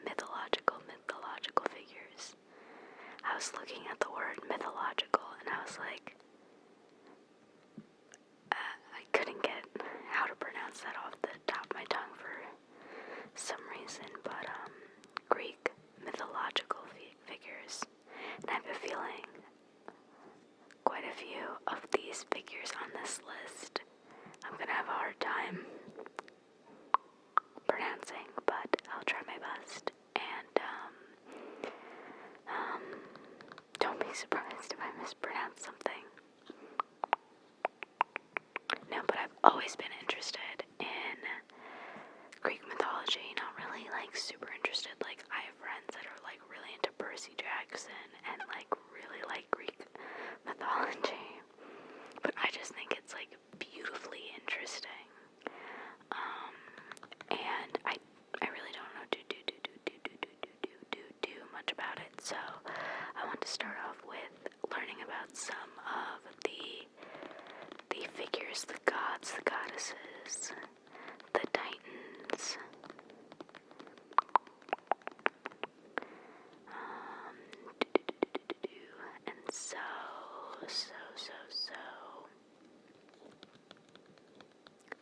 mythological figures. I was looking at the word mythological and I was like, I couldn't get how to pronounce that off the top of my tongue for some reason, but Greek mythological figures. And I have a feeling quite a few of these figures on this list I'm gonna have a hard time pronouncing, but I'll try my best. And don't be surprised if I mispronounce something. No, but I've always been interested in Greek mythology. Not really like super interested. Like I have friends that are like really into Percy Jackson and like really like Greek mythology. But I just think it's like beautifully interesting. And I really don't know do much about it. So I want to start off with learning about some of the figures, the gods, the goddesses, the titans. And so.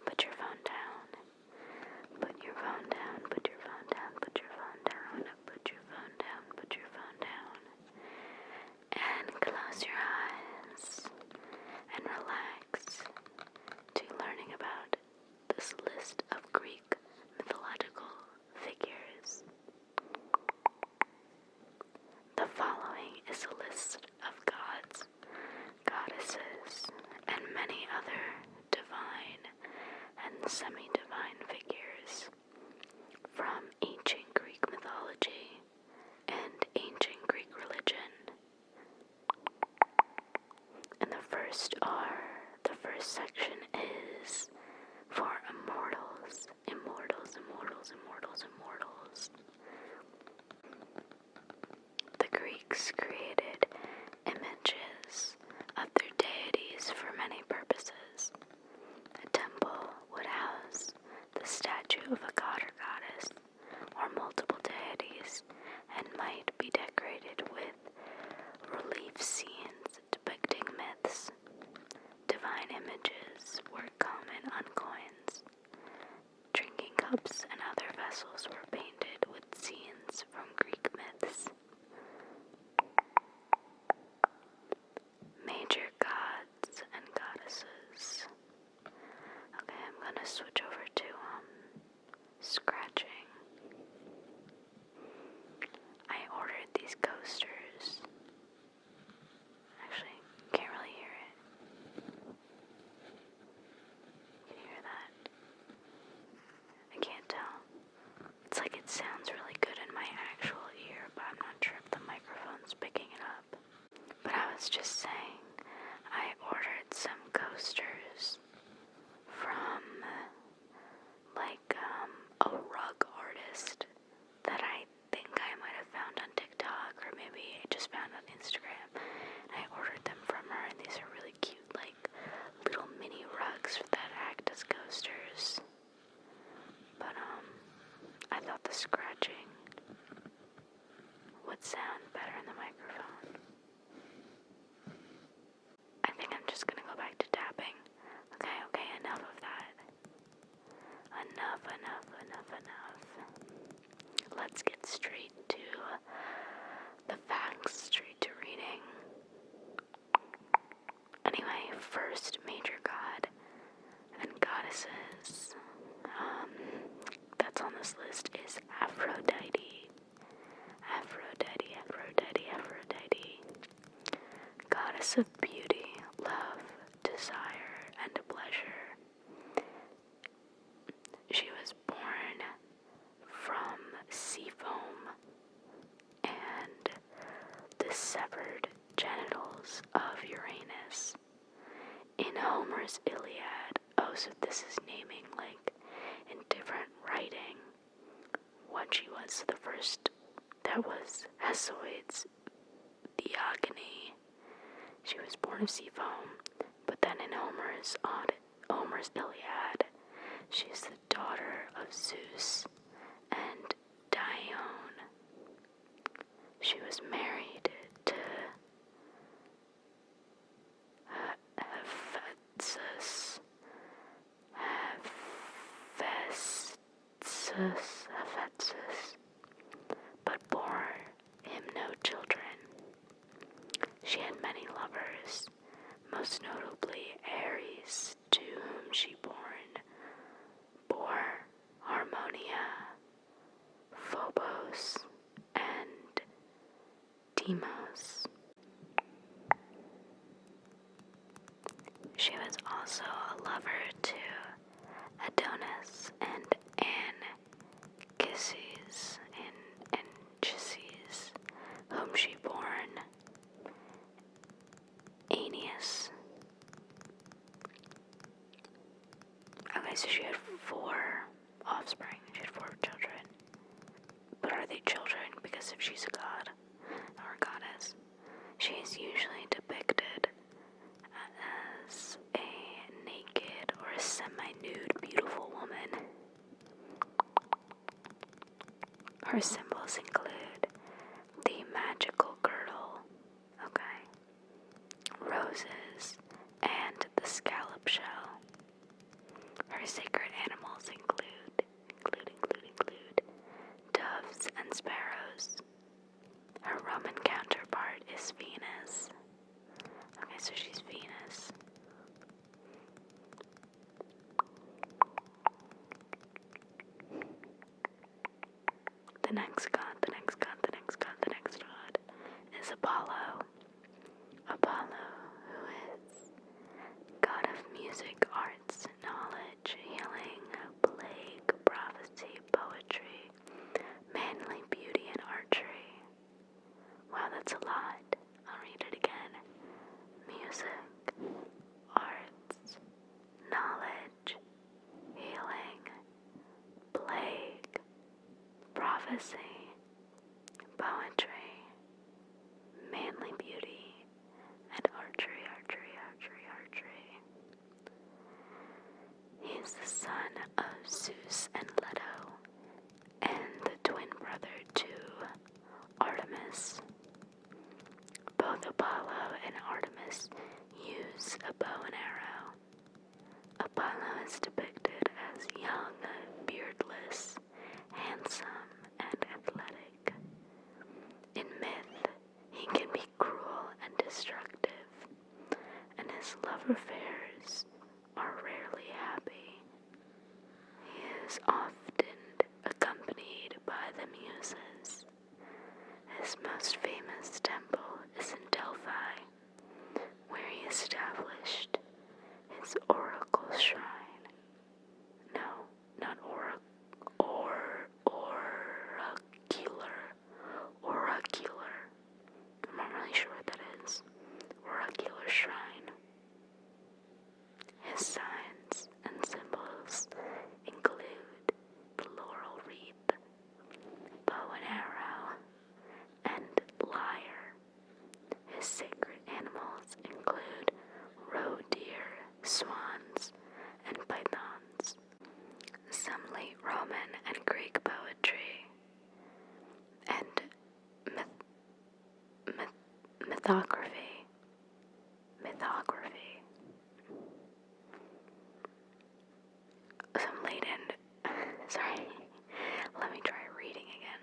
Put your phone down. Put your phone down. Put your phone down. Put your phone down. Put your phone down. Put your phone down. And close your eyes and relax to learning about this list of Greek mythological figures. The following is a list of gods, goddesses, and many other divine and semi-divine figures from ancient Greek mythology and ancient Greek religion. And the first section is for immortals. The Greeks created images of their deities for many purposes. A temple would house the statue of a god or goddess, or multiple deities, and might be decorated with relief scenes depicting myths. Divine images were common on coins. Drinking cups and other vessels were painted with scenes from Greek myths. Major gods and goddesses. Okay, I'm gonna switch over to scratching. I ordered these coasters. Actually, can't really hear it. Can you hear that? I can't tell. It's like it sounds really good in my actual ear, but I'm not sure if the microphone's picking it up. But I was just saying, I ordered some coasters from a rug artist that I think I might have found on TikTok, or maybe I just found on Instagram. And I ordered them from her, and these are really cute, like little mini rugs that act as coasters. But I thought the scratching would sound better in the microphone. I think I'm just gonna go back to tapping. Okay, enough of that. Enough. Let's get straight to the facts, straight to reading. Anyway, first major god and goddesses that's on this list is Aphrodite. Goddess of beauty, love, desire, and pleasure. She was born from sea foam and the severed genitals of Uranus. In Homer's Iliad, so this is naming like in different writing what she was. The first, that was Hesiod's Theogony. She was born of sea foam, but then in Homer's Iliad, she's the daughter of Zeus and Diana. Festus, but bore him no children. She had many lovers, most notably Aries, to whom she bore Harmonia, Phobos, and Deimos. She was also a lover to Adonis and Anchises, whom she bore Aeneas. Okay, so she had 4 offspring. She had 4 children. But are they children? Because if she's a god or a goddess, she is usually depicted as a naked or a semi-nude beautiful woman. Her symbols include the magical girdle, roses, and the scallop shell. Her sacred animals include doves and sparrows. Her Roman counterpart is Venus. Okay, so she's Venus. The next god is Apollo. Apollo, who is god of music, arts, knowledge, healing, plague, prophecy, poetry, manly beauty, and archery. Wow, that's a lot. I'll read it again. Music, arts, knowledge, healing, plague, prophecy, poetry, manly beauty, and archery. He is the son of Zeus and Leto, and the twin brother to Artemis. Both Apollo and Artemis use a bow and arrow. Apollo is depicted as young, beardless, handsome, and athletic. In myth, he can be cruel and destructive, and his love affairs are rarely happy. He is often accompanied by the Muses. His most famous temple is in Delphi, where he established his oracle shrine. No, not oracular. I'm not really sure what that is. Oracular shrine. His signs and symbols include the laurel wreath, bow and arrow, and lyre. His sacred animals include roe deer, swans, and pythons. Some late Roman and Greek poetry and mythography. Some late let me try reading again.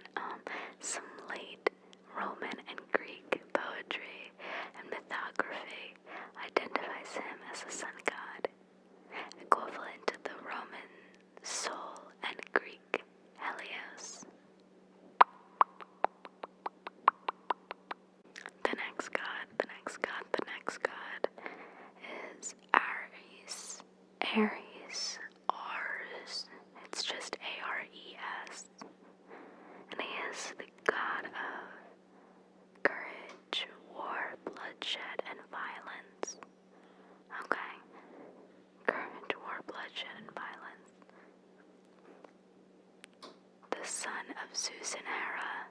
Some late Roman and Greek poetry and mythography identifies him as a sun god, equivalent to the Roman Sol and Greek Helios. The next god is Aries. Ars. It's just Ares. And he is the god of courage, war, bloodshed, and violence. Okay. Courage, war, bloodshed, and violence. The son of Zeus and Hera.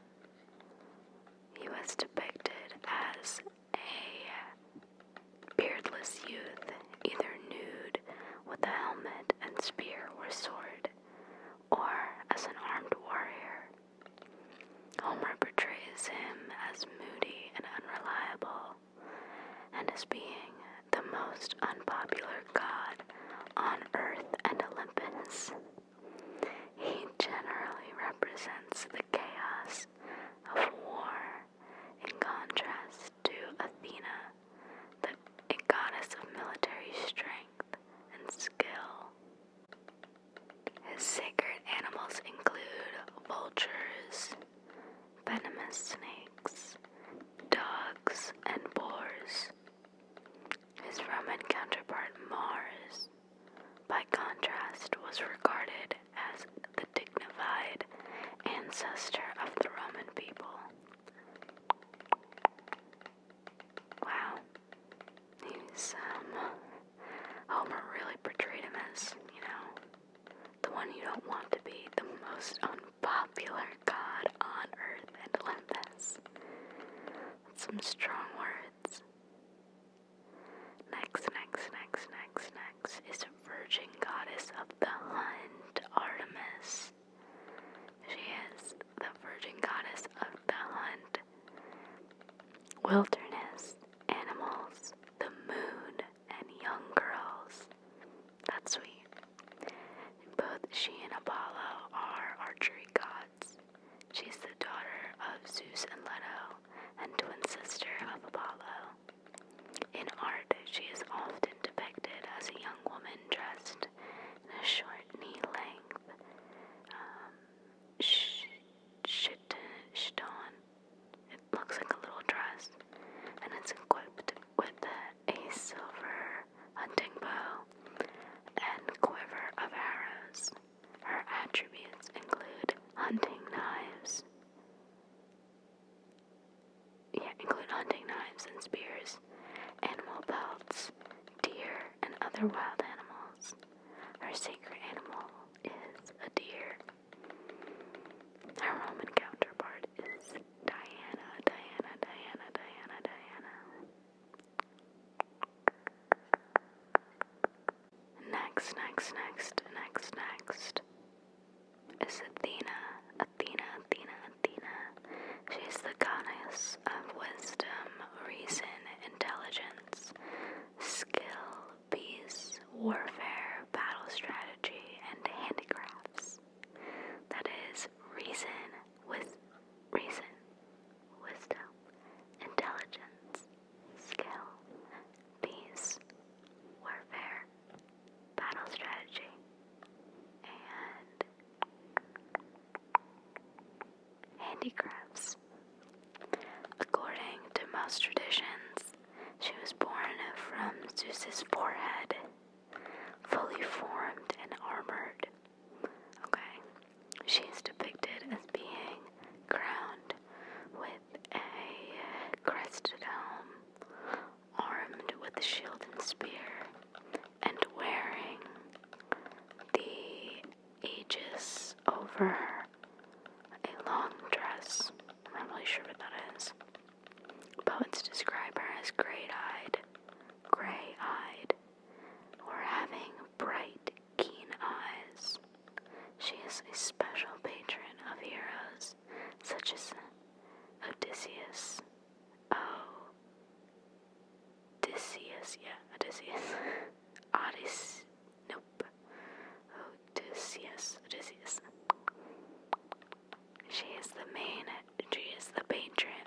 He was depicted as a beardless youth, either nude with a helmet and spear or sword, or as an armed warrior. Homer portrays him as moody and unreliable, and as being the most unpopular god on Earth and Olympus. He generally venomous snakes, dogs, and boars. His Roman counterpart Mars, by contrast, was regarded as the dignified ancestor of the Roman people. Wow. Homer really portrayed him as, the one you don't want to be, the most unpopular god on Earth and Olympus. That's some strong words. Next is a virgin goddess of the hunt, Artemis. She is the virgin goddess of the hunt, wilderness, animals, the moon, and young girls. That's sweet. Both she and Apollo are archery gods. She's the daughter of Zeus and Leto, and twin sister of Apollo. In art, she is often depicted as a young woman dressed in a short knee-length chiton. It looks like a little dress, and it's equipped with a silver hunting bow and quiver of arrows. Her attributes include hunting knives and spears, animal pelts, deer, and other wild animals. Her sacred animal is a deer. Her Roman counterpart is Diana. Next is Athena. She is the goddess of wisdom, reason, intelligence, skill, peace, warfare, battle strategy, and handicrafts. That is reason, wisdom, intelligence, skill, peace, warfare, battle strategy, and handicrafts. According to most traditions, she was born from Zeus's forehead, fully formed and armored. Okay, she is depicted as being crowned with a crested helm, armed with a shield and spear, and wearing the aegis over her, a long dress. I'm not really sure what that is. Poets describe her as gray-eyed, or having bright, keen eyes. She is a special patron of heroes, such as Odysseus. Odysseus. She is the patron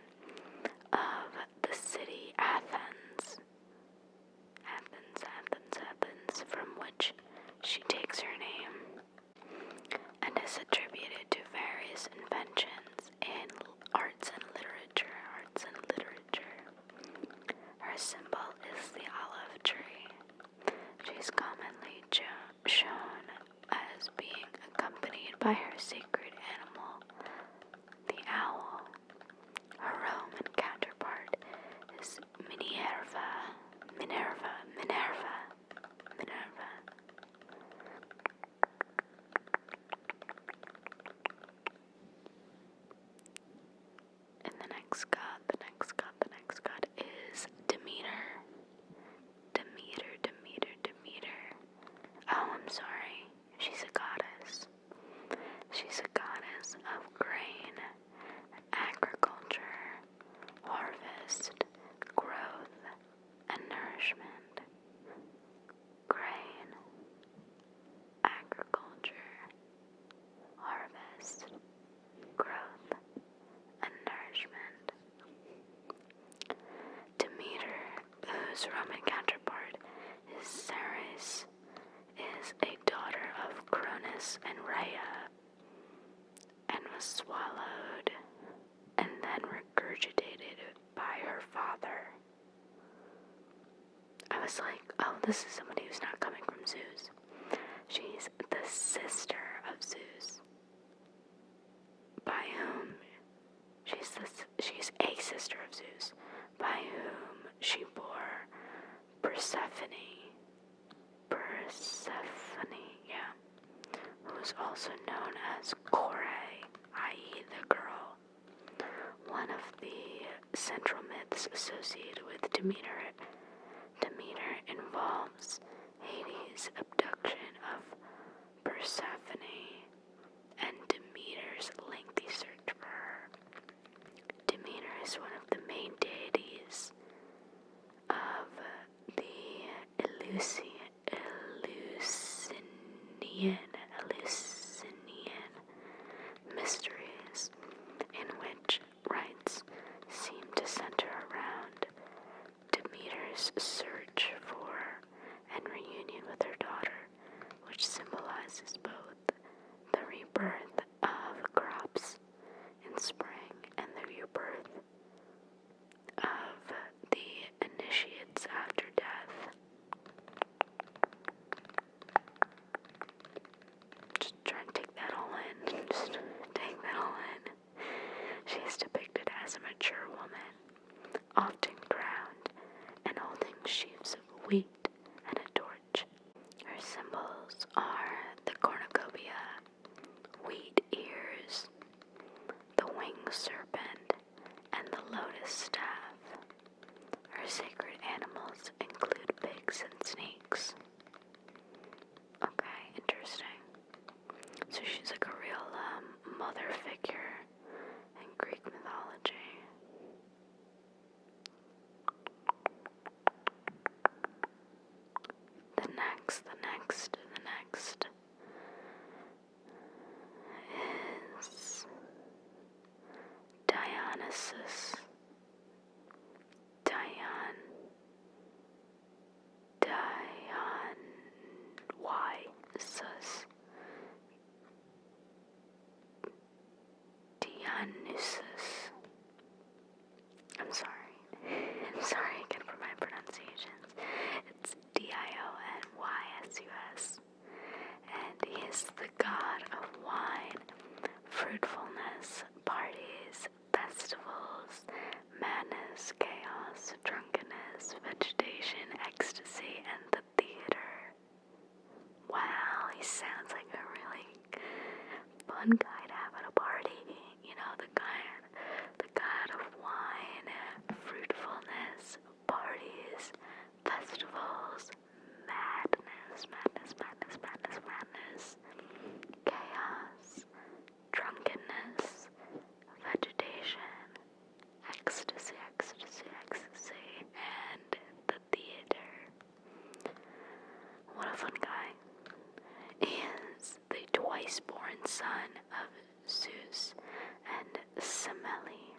of the city Athens, from which she takes her name, and is attributed to various inventions in arts and literature. Her symbol is the olive tree. She is commonly shown as being accompanied by her sacred animal, the owl. Her Roman counterpart is Minerva. And the next god is Demeter. Oh, I'm sorry. She's a goddess. She's a goddess of grain, agriculture, harvest, growth, and nourishment. Grain, agriculture, harvest, growth, and nourishment. Demeter, whose Roman counterpart is Ceres, is a daughter of Cronus and Rhea, and was swallowed and then and regurgitated by her father. I was like, oh, this is somebody who's not coming from Zeus. She's the sister of Zeus, by whom she's a sister of Zeus, by whom she bore Persephone, who is also known as Kore, i.e. the girl. One of the central myths associated with Demeter involves Hades' abduction of Persephone and Demeter's lengthy search for her. Demeter is one of the main deities of the Eleusinian mysteries, in which rites seem to center around Demeter's search for and reunion with her daughter, which symbolizes both the rebirth of crops in spring and the rebirth of the initiates after death. Just try and take that all in. Just take that all in. She is depicted as a mature woman, often crowned and holding sheaves of wheat and a torch. Her symbols are the cornucopia, wheat ears, the winged serpent, and the lotus staff. Her sacred animals include pigs and snakes. Okay, interesting. So she's like a real mother figure in Greek mythology. The next is Dionysus. Dionysus. I'm sorry again for my pronunciations. It's Dionysus. And he is the god of wine, fruitfulness, parties, festivals, madness, chaos, drunkenness, vegetation, ecstasy, and the theater. Wow, he sounds like a really fun guy to have at a party. You know, the god of wine, fruitfulness, parties, festivals, madness, chaos, drunkenness, vegetation, ecstasy, and the theater. What a fun guy. He is the twice-born son of Zeus and Semele,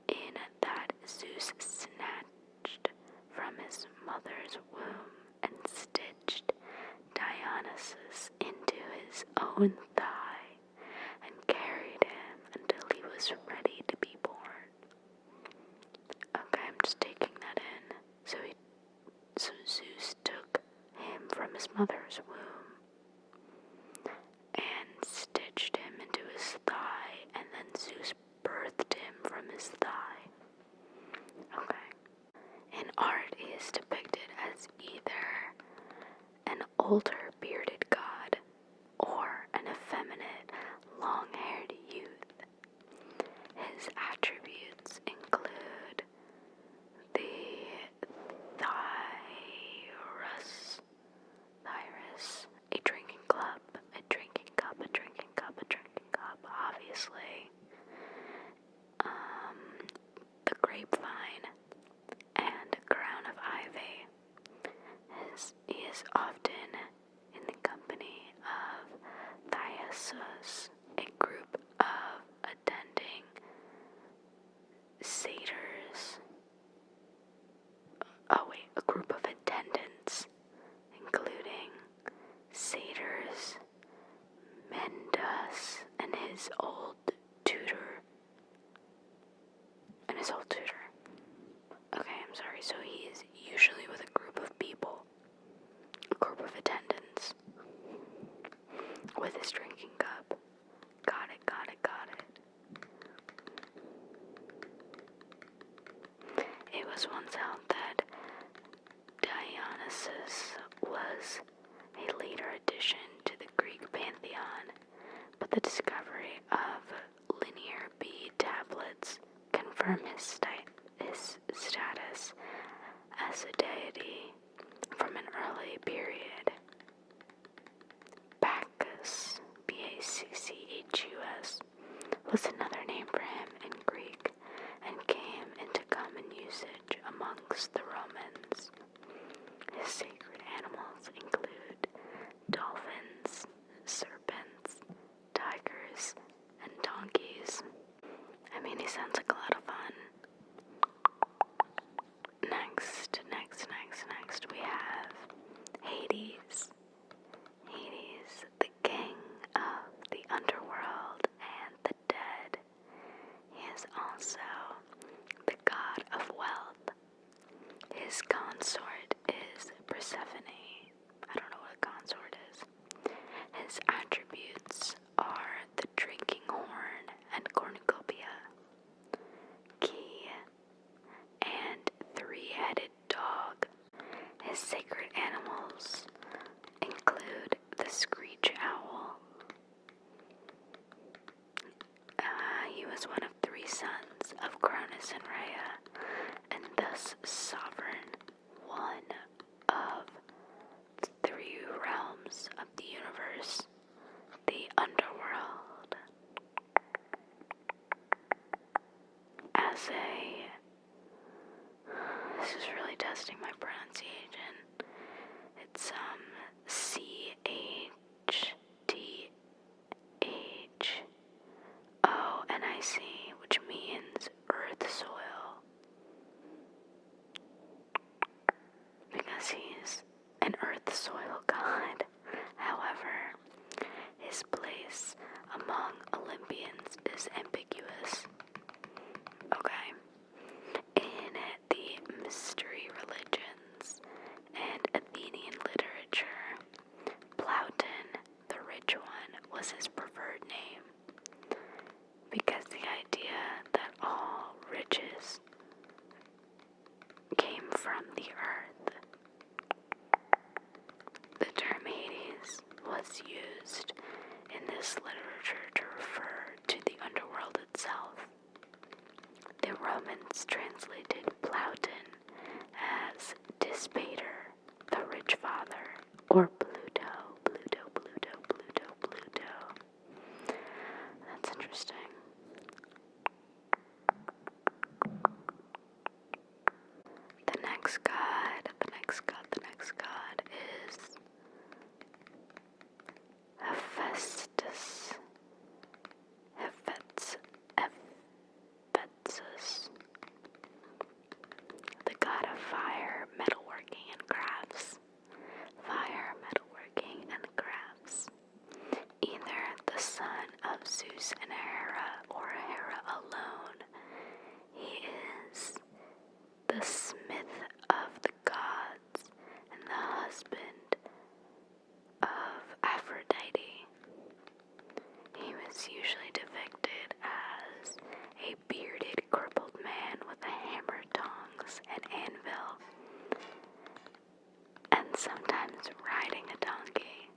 in that Zeus snatched from his mother's womb and stitched Dionysus into his own thigh and carried him until he was ready to be born. Okay, I'm just taking that in. So Zeus took him from his mother's womb and stitched him into his thigh, and then Zeus birthed him from his thigh. Okay. In art, he is depicted as either an older bearded god or an effeminate, long-haired youth. His attributes include the Thyrus, a drinking cup, obviously, the grapevine, and a crown of ivy. He is often in the company of Thyrsus, a group of attending satyrs. A group of attendants, including satyrs, Mendas, and his old tutor, was once held that Dionysus was a later addition to the Greek pantheon, but the discovery of linear bead tablets confirm his status as a deity from an early period. Bacchus, Bacchus, was another name for him in Greek and came into common usage amongst the Romans. His sacred animals include dolphins, serpents, tigers, and donkeys. I mean, he sounds like a lot of fun. Next, we have Hades. Hades, the king of the underworld and the dead. He is also the god of wealth. His consort is Persephone. I don't know what a consort is. His attributes are the drinking horn and cornucopia, key, and three-headed dog. His sacred animals include the screech owl. He was one of three sons of Cronus and Rhea, and thus sovereign, one of the three realms of the universe, the Underworld. This is really testing my pronunciation. It's CHTHONIC, which means earth soil, because he's an earth soil god. However, his place among Olympians is ambiguous. Okay. In the mystery religions and Athenian literature, Plauton, the rich one, was his preferred name, because the idea that all riches came from the earth. The term Hades was used in this literature to refer to the underworld itself. The Romans translated Plauton as Dispater, the rich father, or Pluto. That's interesting. The next god is Festus. Festus, the god of fire, metalworking, and crafts. Either the son of Zeus and Hera, or Hera alone. He is the smith of the gods and the husband of Aphrodite. He was usually depicted as a bearded, crippled man with a hammer, tongs, and anvil, and sometimes riding a donkey.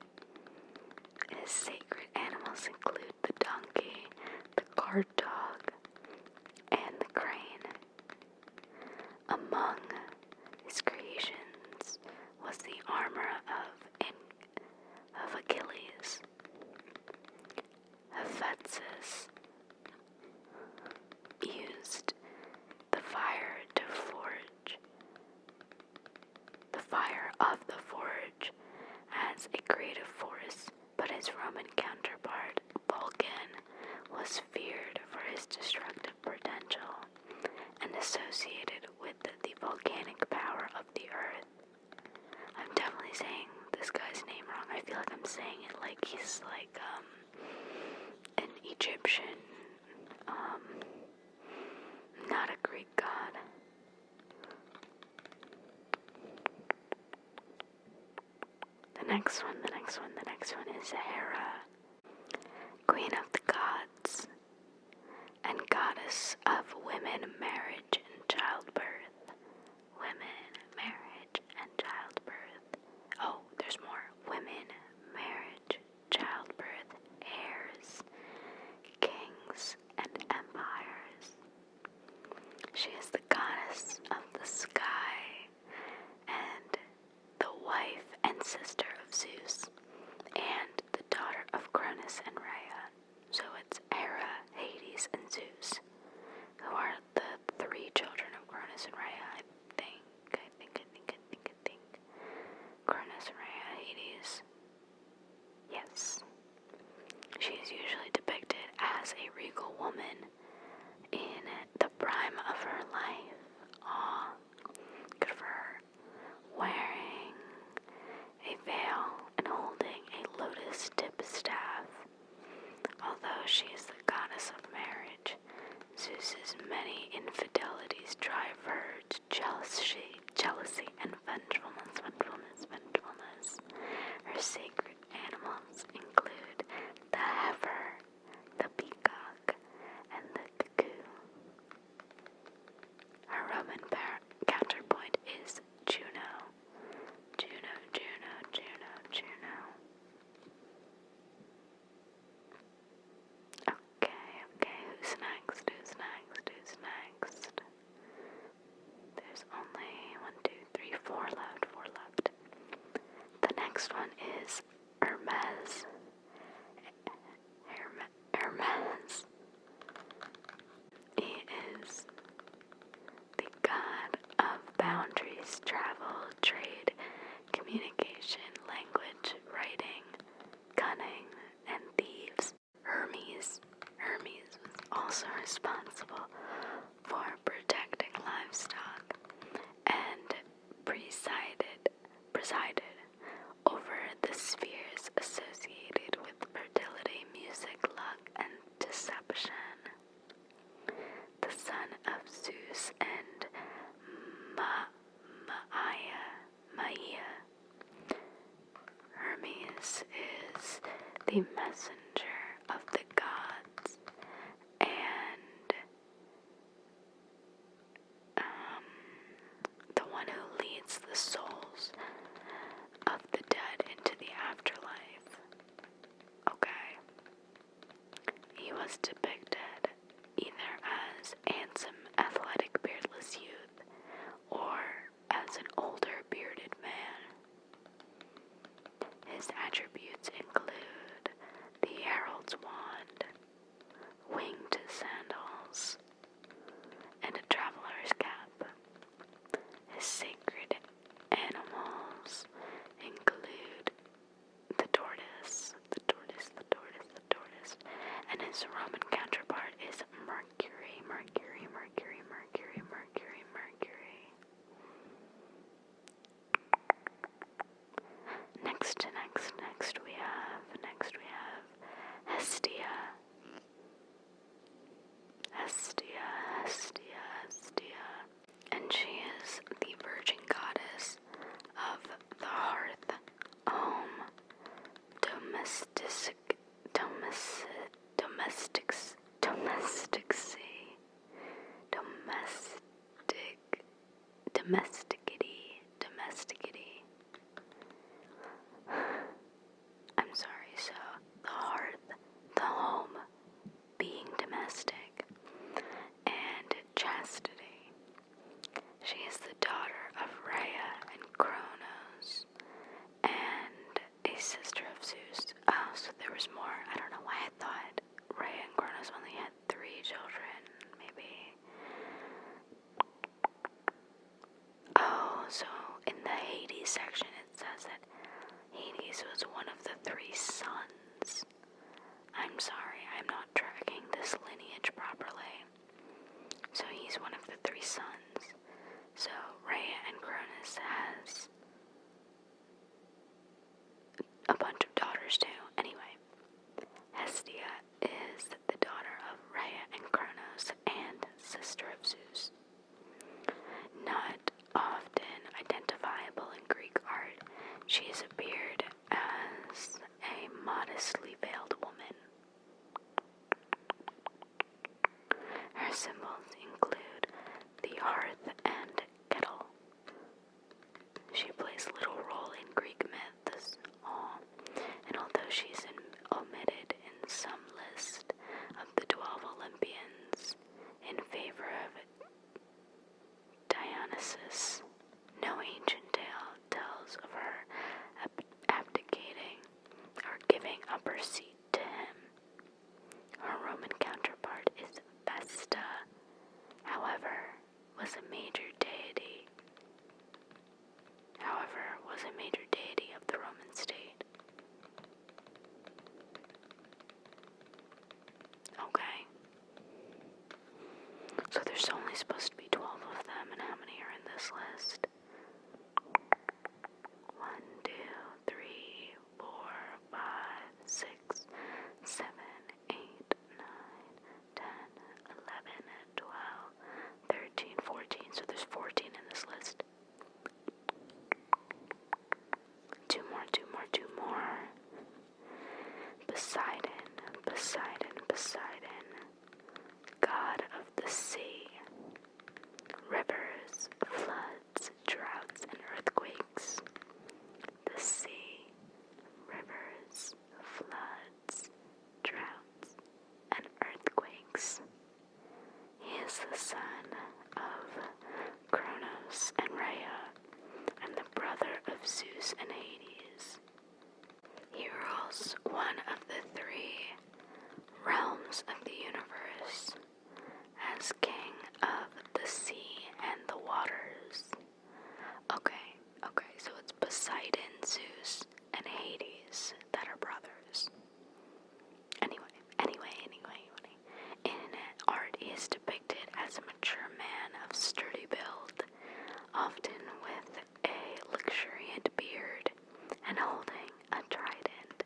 His sacred animals include the donkey, the guard dog, and the crane. Among his creations was the armor of Achilles. Festus used the fire of the forge as a creative force, but his Roman counterpart, Vulcan, was feared for his destructive potential and associated with the volcanic power of the earth. I'm definitely saying this guy's name wrong. I feel like I'm saying it like he's like an Egyptian, not a Greek god. The next one is Hera, queen of the gods and goddess of women, marriage, and childbirth. kingdoms and empires. She is the goddess of the sky and the wife and sister of Zeus and the daughter of Cronus and Rhea. So it's Hera, Hades, and Zeus, who are the three children of Cronus and Rhea. I think. Cronus and Rhea, Hades. Yes. She is usually depicted as a regal woman in the prime of her life. Aw, good for her. Wearing a veil and holding a lotus tip staff. Although she is the goddess of marriage, Zeus's many infidelities drive her to jealousy and vengefulness. Her sacred animals include the heifer, the peacock, and the cuckoo. Her Roman counterpoint is Juno. Juno. Okay, who's next? There's only 1, 2, 3, 4 left. The next one is Hermes. Hermes. He is the god of boundaries, travel, trade, communication, language, writing, cunning, and thieves. Hermes was also responsible for protecting livestock and presided over the spheres associated with fertility, music, luck, and deception. The son of Zeus and Maia, Hermes is the messenger of the gods and the one who leads the souls of the dead into the afterlife. Okay. He was depicted either as handsome, athletic, beardless youth, or as an older, bearded man. His attributes include the herald's wand, winged sandals, and a traveler's cap. His sacred animals include the tortoise, and his Roman counterpart is Mercury. Next we have Hestia. And she is the virgin goddess of the hearth, home, domesticity, I'm sorry, so the hearth, the home, being domestic, and chastity. She is the daughter of Rhea and Cronos, and a sister of Zeus. Oh, so there was more. I don't know why I thought Rhea and Cronos only had 3 children, maybe. Oh, so in the Hades section it says that Hades was one of the 3 sons. I'm sorry, I'm not tracking this lineage properly. So he's one of the 3 sons. So Rhea and Cronus has a bunch of daughters too. Anyway, Hestia is the daughter of Rhea and Cronos and sister of Zeus. Not often identifiable in Greek art, she has appeared as a modestly veiled woman. Her symbols include the hearth and kettle. She is the son of Kronos and Rhea, and the brother of Zeus and Hades. He rules one of the three realms of the universe as king of the sea and the waters. Okay, so it's Poseidon, Zeus, and Hades that are brothers. Anyway. In art, he is depicted as a mature man of sturdy build, often with a luxuriant beard and holding a trident.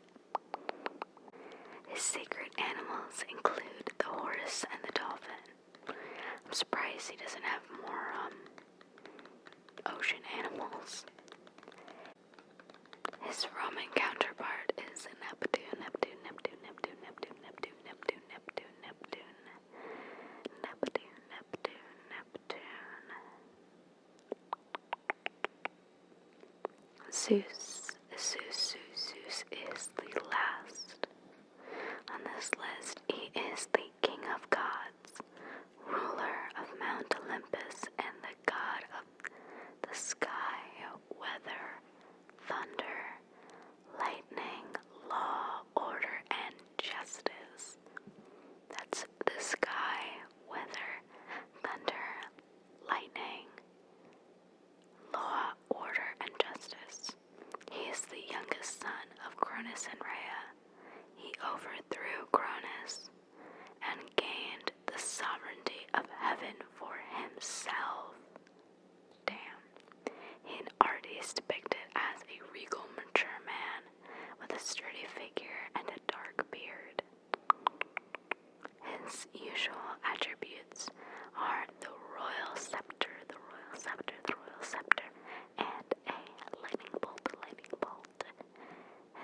His sacred animals include the horse and the dolphin. I'm surprised he doesn't have more ocean animals. His Roman counterpart is Neptune. Zeus is the last. On this list, he is the king of gods, ruler of Mount Olympus, and the god of the sky, weather, thunder, lightning, law, order, and justice. That's the sky, weather, thunder, lightning, law, order, and justice. He is the youngest son of Cronus and Rhea. He overthrew Cronus and gained the sovereignty of heaven for himself. Damn. In art, he is depicted as a regal, mature man with a sturdy figure and a dark beard. His usual attributes are the royal scepter, and a lightning bolt.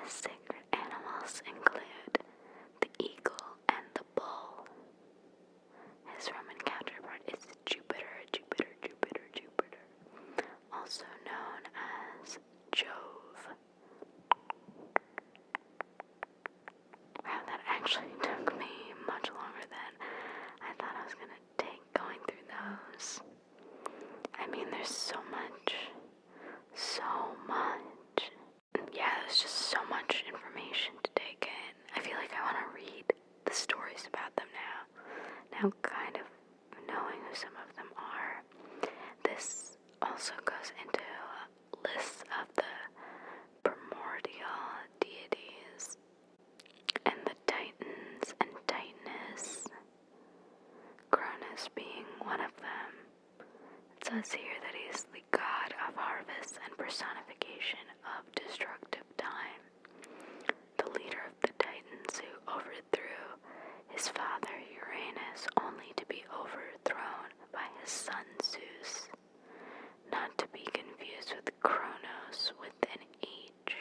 His sacred animals include the eagle and the bull. His Roman counterpart is Jupiter, also known as Jove. Wow, that actually took me much longer than I thought I was going to take going through those. I mean, there's so much. Yeah, there's just so much information to take in. I feel like I want to read the stories about them now kind of knowing who some of them are. This also goes into lists of the primordial deities and the Titans and Titaness, Cronus being one of them. It says here that he is the god of harvest and personification of destructive time, the leader of the Titans who overthrew his father Uranus only to be overthrown by his son Zeus, not to be confused with Kronos with an H.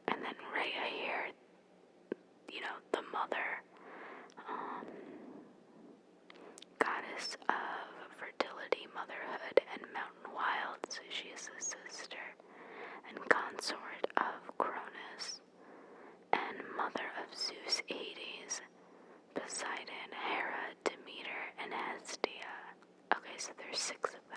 And then Rhea here, the mother, goddess of fertility, motherhood, and mountain wilds. She is the sister and consort of Cronus, and mother of Zeus, Hades, Poseidon, Hera, Demeter, and Hestia. Okay, so there's 6 of